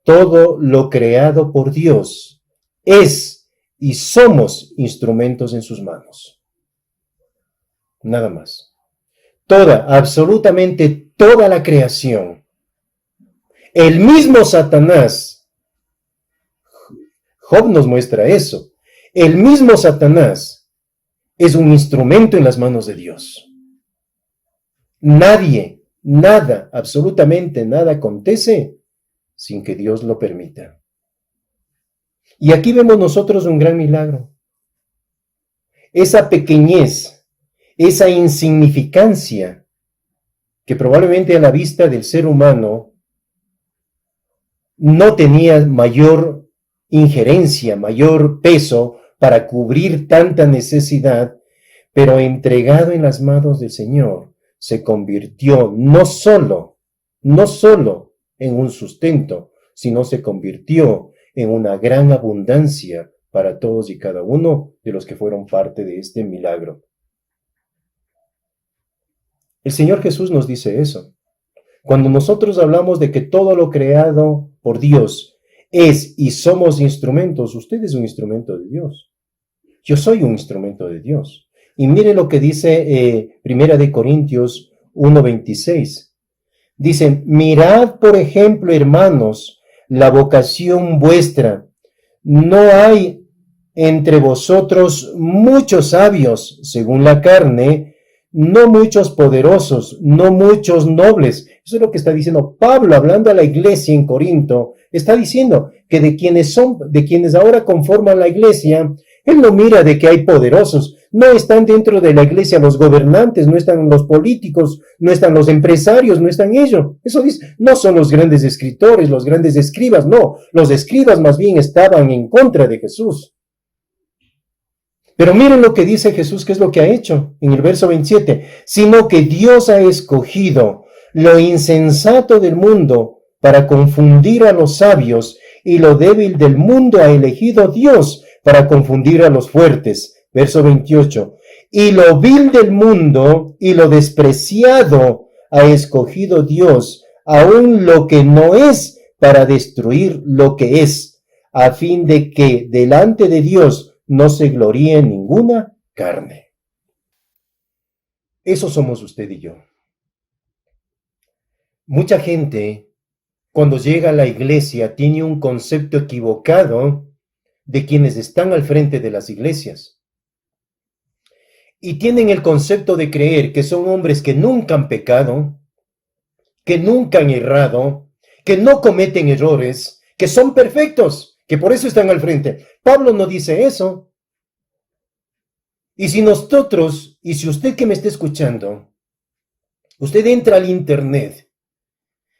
Todo lo creado por Dios es y somos instrumentos en sus manos. Nada más. Absolutamente toda la creación. El mismo Satanás, Job nos muestra eso, el mismo Satanás es un instrumento en las manos de Dios. Nadie, nada, absolutamente nada acontece sin que Dios lo permita. Y aquí vemos nosotros un gran milagro. Esa pequeñez, esa insignificancia que probablemente a la vista del ser humano no tenía mayor injerencia, mayor peso para cubrir tanta necesidad, pero entregado en las manos del Señor, se convirtió no solo en un sustento, sino se convirtió en una gran abundancia para todos y cada uno de los que fueron parte de este milagro. El Señor Jesús nos dice eso. Cuando nosotros hablamos de que todo lo creado por Dios es y somos instrumentos, usted es un instrumento de Dios. Yo soy un instrumento de Dios. Y mire lo que dice 1 Corintios 1:26. Dice, mirad, por ejemplo, hermanos, la vocación vuestra. No hay entre vosotros muchos sabios, según la carne, no muchos poderosos, no muchos nobles. Eso es lo que está diciendo Pablo, hablando a la iglesia en Corinto. Está diciendo que de quienes ahora conforman la iglesia, él no mira de que hay poderosos. No están dentro de la iglesia los gobernantes, no están los políticos, no están los empresarios, no están ellos. Eso dice, no son los grandes escritores, los grandes escribas, no. Los escribas más bien estaban en contra de Jesús. Pero miren lo que dice Jesús, que es lo que ha hecho en el verso 27. Sino que Dios ha escogido lo insensato del mundo para confundir a los sabios, y lo débil del mundo ha elegido Dios para confundir a los fuertes. Verso 28, y lo vil del mundo y lo despreciado ha escogido Dios, aun lo que no es, para destruir lo que es, a fin de que delante de Dios no se gloríe en ninguna carne. Eso somos usted y yo. Mucha gente, cuando llega a la iglesia, tiene un concepto equivocado de quienes están al frente de las iglesias. Y tienen el concepto de creer que son hombres que nunca han pecado, que nunca han errado, que no cometen errores, que son perfectos, que por eso están al frente. Pablo no dice eso. Y si nosotros, y si usted que me está escuchando, usted entra al internet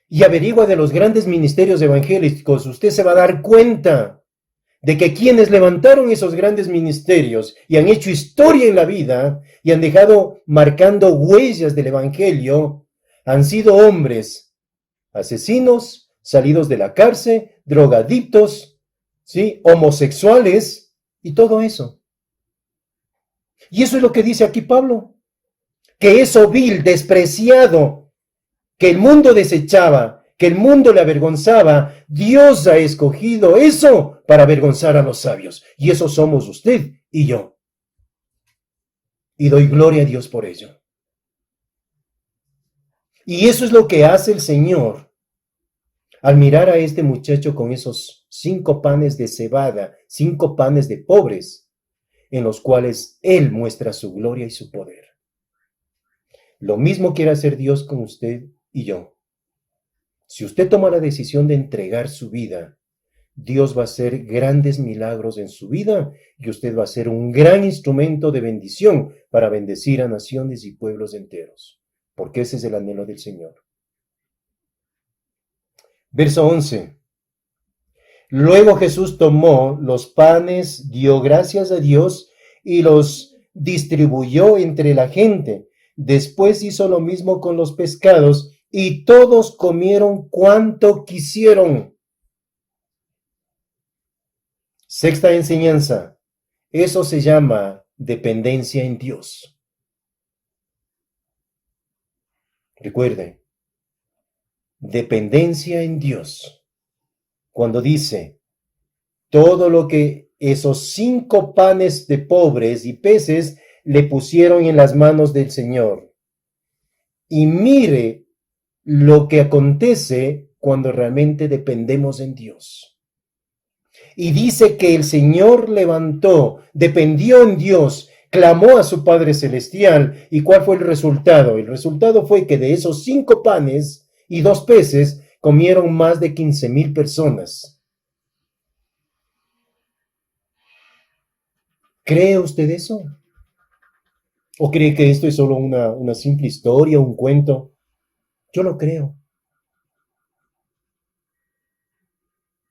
y averigua de los grandes ministerios evangélicos, usted se va a dar cuenta de que quienes levantaron esos grandes ministerios y han hecho historia en la vida y han dejado marcando huellas del evangelio, han sido hombres asesinos, salidos de la cárcel, drogadictos, ¿sí?, homosexuales y todo eso. Y eso es lo que dice aquí Pablo, que eso vil, despreciado, que el mundo desechaba, que el mundo le avergonzaba, Dios ha escogido eso para avergonzar a los sabios. Y eso somos usted y yo. Y doy gloria a Dios por ello. Y eso es lo que hace el Señor al mirar a este muchacho con esos 5 panes de cebada, 5 panes de pobres, en los cuales Él muestra su gloria y su poder. Lo mismo quiere hacer Dios con usted y yo. Si usted toma la decisión de entregar su vida, Dios va a hacer grandes milagros en su vida y usted va a ser un gran instrumento de bendición para bendecir a naciones y pueblos enteros, porque ese es el anhelo del Señor. Verso 11. Luego Jesús tomó los panes, dio gracias a Dios y los distribuyó entre la gente. Después hizo lo mismo con los pescados y todos comieron cuanto quisieron. Sexta enseñanza. Eso se llama dependencia en Dios. Recuerde, dependencia en Dios. Cuando dice, todo lo que esos 5 panes de pobres y peces le pusieron en las manos del Señor. Y mire lo que acontece cuando realmente dependemos en Dios. Y dice que el Señor levantó, dependió en Dios, clamó a su Padre Celestial. ¿Y cuál fue el resultado? El resultado fue que de esos 5 panes y 2 peces, comieron más de 15,000 personas. ¿Cree usted eso? ¿O cree que esto es solo una simple historia, un cuento? Yo lo creo.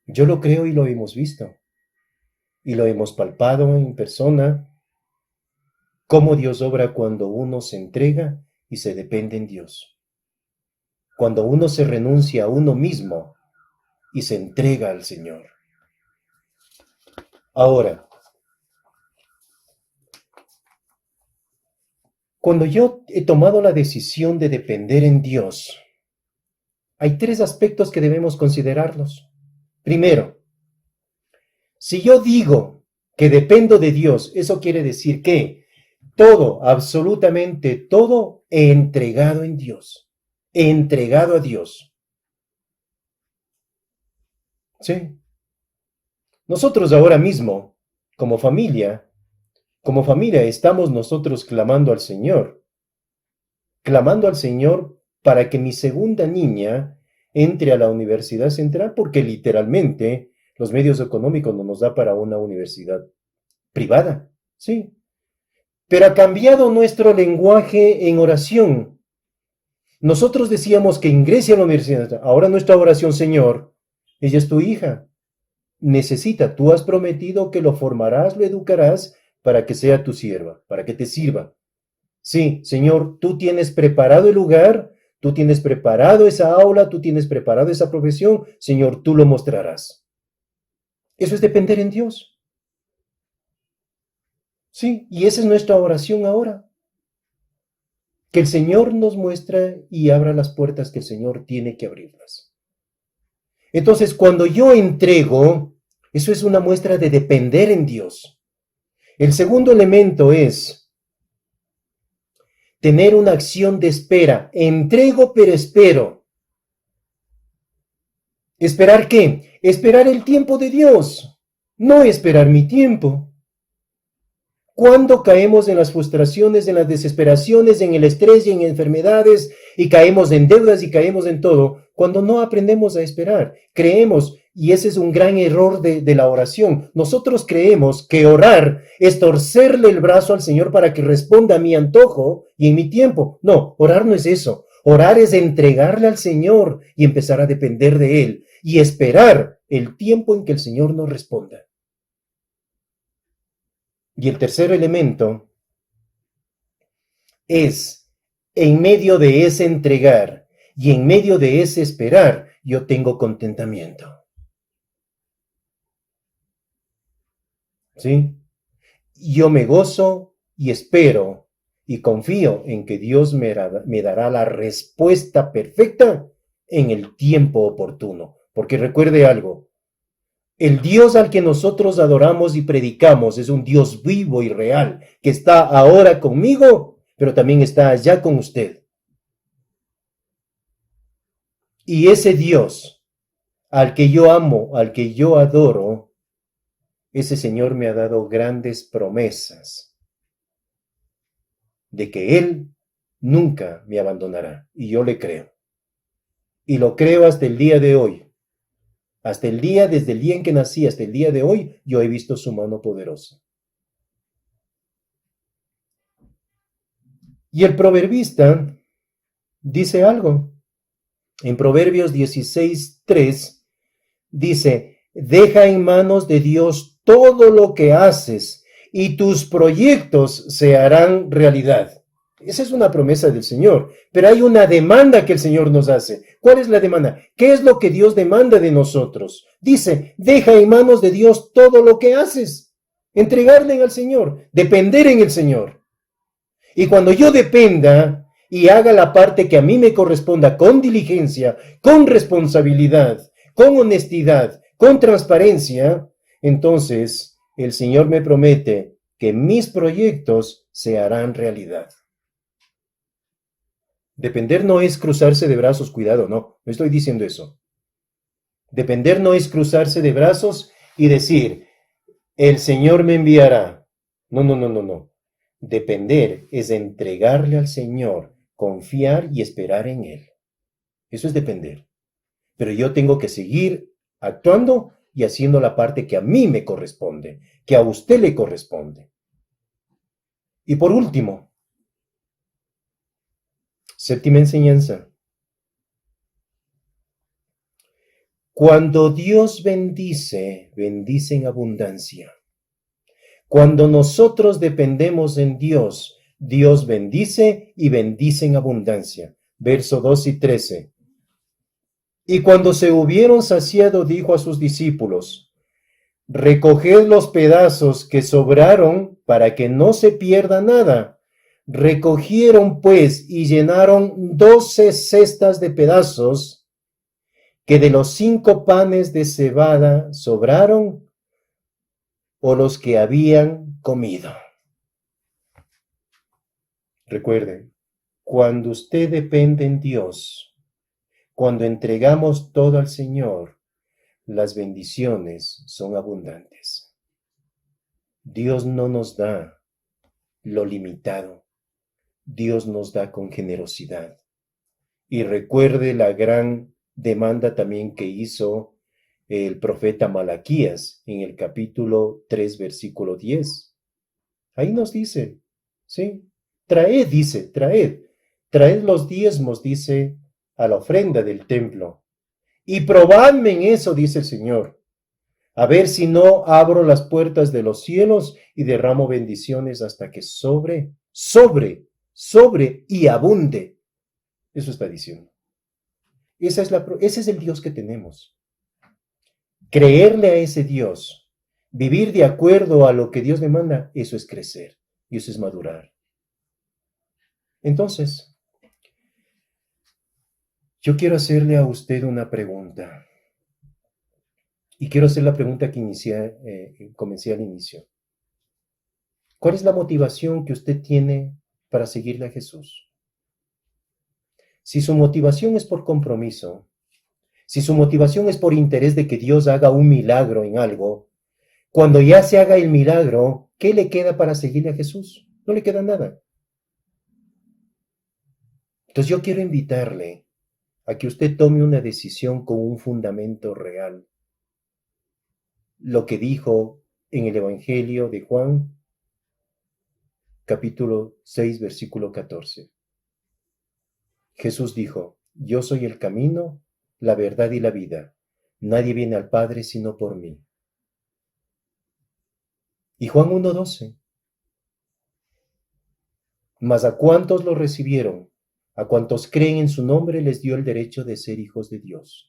Yo lo creo y lo hemos visto. Y lo hemos palpado en persona. Cómo Dios obra cuando uno se entrega y se depende en Dios. Cuando uno se renuncia a uno mismo y se entrega al Señor. Ahora, cuando yo he tomado la decisión de depender en Dios, hay 3 aspectos que debemos considerarlos. Primero, si yo digo que dependo de Dios, eso quiere decir que todo, absolutamente todo, he entregado en Dios. He entregado a Dios. Sí. Nosotros ahora mismo, como familia, estamos nosotros clamando al Señor para que mi segunda niña entre a la Universidad Central, porque literalmente los medios económicos no nos da para una universidad privada, sí. Pero ha cambiado nuestro lenguaje en oración. Nosotros decíamos que ingrese a la universidad. Ahora nuestra oración, Señor, ella es tu hija. Tú has prometido que lo formarás, lo educarás para que sea tu sierva, para que te sirva. Sí, Señor, tú tienes preparado el lugar, tú tienes preparado esa aula, tú tienes preparado esa profesión. Señor, tú lo mostrarás. Eso es depender en Dios. Sí, y esa es nuestra oración ahora. Que el Señor nos muestre y abra las puertas que el Señor tiene que abrirlas. Entonces, cuando yo entrego, eso es una muestra de depender en Dios. El segundo elemento es tener una acción de espera. Entrego, pero espero. ¿Esperar qué? Esperar el tiempo de Dios, no esperar mi tiempo. Cuando caemos en las frustraciones, en las desesperaciones, en el estrés y en enfermedades, y caemos en deudas y caemos en todo, cuando no aprendemos a esperar, creemos, y ese es un gran error de la oración, nosotros creemos que orar es torcerle el brazo al Señor para que responda a mi antojo y en mi tiempo. No, orar no es eso. Orar es entregarle al Señor y empezar a depender de Él y esperar el tiempo en que el Señor nos responda. Y el tercer elemento es, en medio de ese entregar y en medio de ese esperar, yo tengo contentamiento. ¿Sí? Yo me gozo y espero y confío en que Dios me dará la respuesta perfecta en el tiempo oportuno. Porque recuerde algo, el Dios al que nosotros adoramos y predicamos es un Dios vivo y real, que está ahora conmigo, pero también está allá con usted. Y ese Dios al que yo amo, al que yo adoro, ese Señor me ha dado grandes promesas de que Él nunca me abandonará. Y yo le creo. Y lo creo hasta el día de hoy. Desde el día en que nací hasta el día de hoy, yo he visto su mano poderosa. Y el proverbista dice algo. En Proverbios 16:3 dice, deja en manos de Dios todo lo que haces y tus proyectos se harán realidad. Esa es una promesa del Señor, pero hay una demanda que el Señor nos hace. ¿Cuál es la demanda? ¿Qué es lo que Dios demanda de nosotros? Dice, deja en manos de Dios todo lo que haces. Entregarle al Señor, depender en el Señor. Y cuando yo dependa y haga la parte que a mí me corresponda con diligencia, con responsabilidad, con honestidad, con transparencia, entonces el Señor me promete que mis proyectos se harán realidad. Depender no es cruzarse de brazos, cuidado, no estoy diciendo eso. Depender no es cruzarse de brazos y decir, el Señor me enviará. No. Depender es entregarle al Señor, confiar y esperar en Él. Eso es depender. Pero yo tengo que seguir actuando y haciendo la parte que a mí me corresponde, que a usted le corresponde. Y por último, séptima enseñanza. Cuando Dios bendice, bendice en abundancia. Cuando nosotros dependemos en Dios, Dios bendice y bendice en abundancia. Verso 2 y 13. Y cuando se hubieron saciado, dijo a sus discípulos, recoged los pedazos que sobraron para que no se pierda nada. Recogieron pues y llenaron 12 cestas de pedazos que de los 5 panes de cebada sobraron o los que habían comido. Recuerde, cuando usted depende en Dios, cuando entregamos todo al Señor, las bendiciones son abundantes. Dios no nos da lo limitado. Dios nos da con generosidad. Y recuerde la gran demanda también que hizo el profeta Malaquías en el capítulo 3, versículo 10. Ahí nos dice, ¿sí? Traed los diezmos, dice, a la ofrenda del templo. Y probadme en eso, dice el Señor, a ver si no abro las puertas de los cielos y derramo bendiciones hasta que sobre y abunde. Eso está diciendo. Ese es el Dios que tenemos. Creerle a ese Dios, vivir de acuerdo a lo que Dios demanda, eso es crecer y eso es madurar. Entonces, yo quiero hacerle a usted una pregunta. Y quiero hacer la pregunta que comencé al inicio. ¿Cuál es la motivación que usted tiene para seguirle a Jesús? Si su motivación es por compromiso, si su motivación es por interés de que Dios haga un milagro en algo, cuando ya se haga el milagro, ¿qué le queda para seguirle a Jesús? No le queda nada. Entonces yo quiero invitarle a que usted tome una decisión con un fundamento real. Lo que dijo en el Evangelio de Juan, capítulo 6, versículo 14. Jesús dijo: yo soy el camino, la verdad y la vida. Nadie viene al Padre sino por mí. Y Juan 1:12. Mas a cuantos lo recibieron, a cuantos creen en su nombre, les dio el derecho de ser hijos de Dios.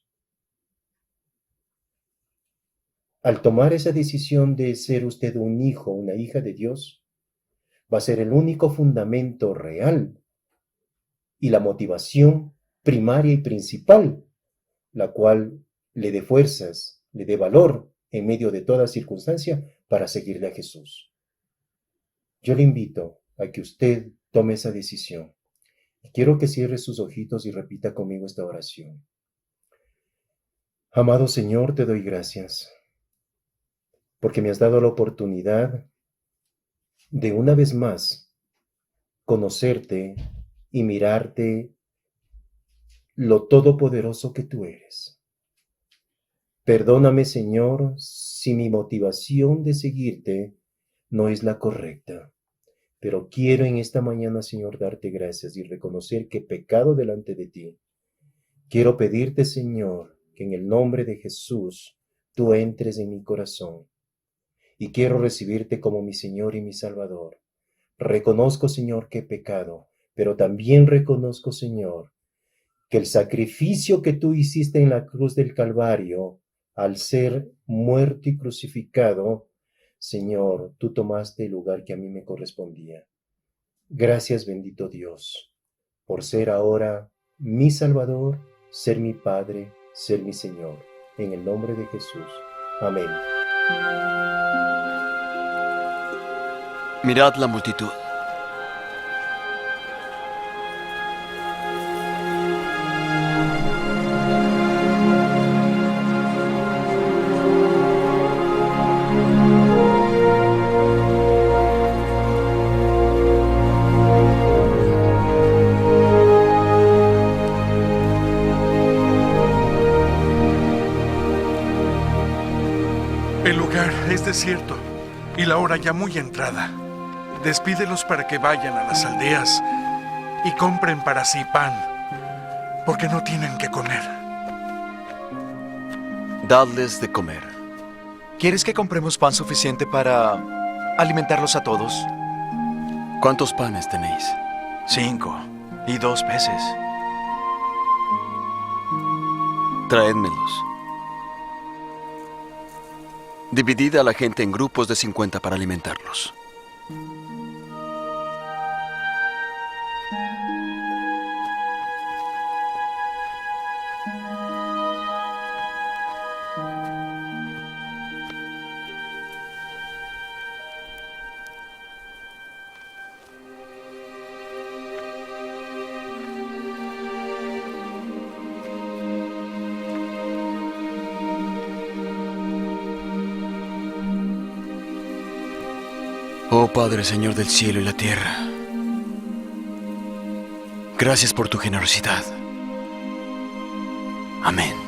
Al tomar esa decisión de ser usted un hijo, una hija de Dios, va a ser el único fundamento real y la motivación primaria y principal, la cual le dé fuerzas, le dé valor en medio de toda circunstancia para seguirle a Jesús. Yo le invito a que usted tome esa decisión. Quiero que cierre sus ojitos y repita conmigo esta oración. Amado Señor, te doy gracias porque me has dado la oportunidad de una vez más conocerte y mirarte lo todopoderoso que tú eres. Perdóname, Señor, si mi motivación de seguirte no es la correcta. Pero quiero en esta mañana, Señor, darte gracias y reconocer que he pecado delante de ti. Quiero pedirte, Señor, que en el nombre de Jesús tú entres en mi corazón. Y quiero recibirte como mi Señor y mi Salvador. Reconozco, Señor, que he pecado, pero también reconozco, Señor, que el sacrificio que tú hiciste en la cruz del Calvario, al ser muerto y crucificado, Señor, tú tomaste el lugar que a mí me correspondía. Gracias, bendito Dios, por ser ahora mi Salvador, ser mi Padre, ser mi Señor. En el nombre de Jesús. Amén. Mirad la multitud. El lugar es desierto y la hora ya muy entrada. Despídelos para que vayan a las aldeas y compren para sí pan, porque no tienen que comer. Dadles de comer. ¿Quieres que compremos pan suficiente para alimentarlos a todos? ¿Cuántos panes tenéis? 5 y 2 peces. Traédmelos. Dividid a la gente en grupos de 50 para alimentarlos. Oh Padre, Señor del cielo y la tierra, gracias por tu generosidad. Amén.